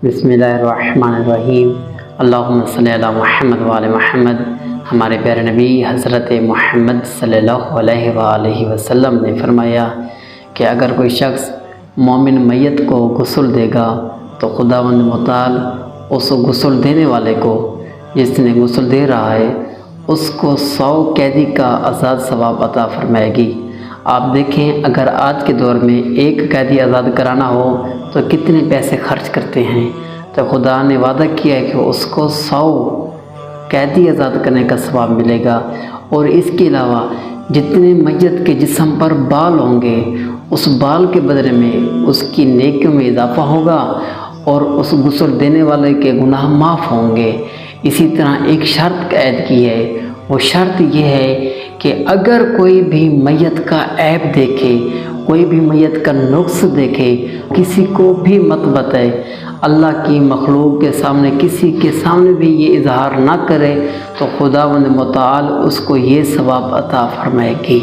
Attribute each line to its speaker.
Speaker 1: بسم اللہ الرحمن الرحیم۔ اللہم صلی علی محمد وعلی محمد۔ ہمارے پیارے نبی حضرت محمد صلی اللہ علیہ وآلہ وسلم نے فرمایا کہ اگر کوئی شخص مومن میت کو غسل دے گا تو خداوند متعال اس غسل دینے والے کو، جس نے غسل دے رہا ہے، اس کو 100 قیدی کا آزاد ثواب عطا فرمائے گی۔ آپ دیکھیں، اگر آج کے دور میں ایک قیدی آزاد کرانا ہو تو کتنے پیسے خرچ کرتے ہیں، تو خدا نے وعدہ کیا ہے کہ اس کو 100 قیدی آزاد کرنے کا ثواب ملے گا۔ اور اس کے علاوہ جتنے میت کے جسم پر بال ہوں گے، اس بال کے بدلے میں اس کی نیکیوں میں اضافہ ہوگا اور اس غسل دینے والے کے گناہ معاف ہوں گے۔ اسی طرح ایک شرط عائد کی ہے، وہ شرط یہ ہے کہ اگر کوئی بھی میت کا عیب دیکھے، کوئی بھی میت کا نقص دیکھے، کسی کو بھی مت بتائے، اللہ کی مخلوق کے سامنے، کسی کے سامنے بھی یہ اظہار نہ کرے، تو خداوند متعال اس کو یہ ثواب عطا فرمائے گی۔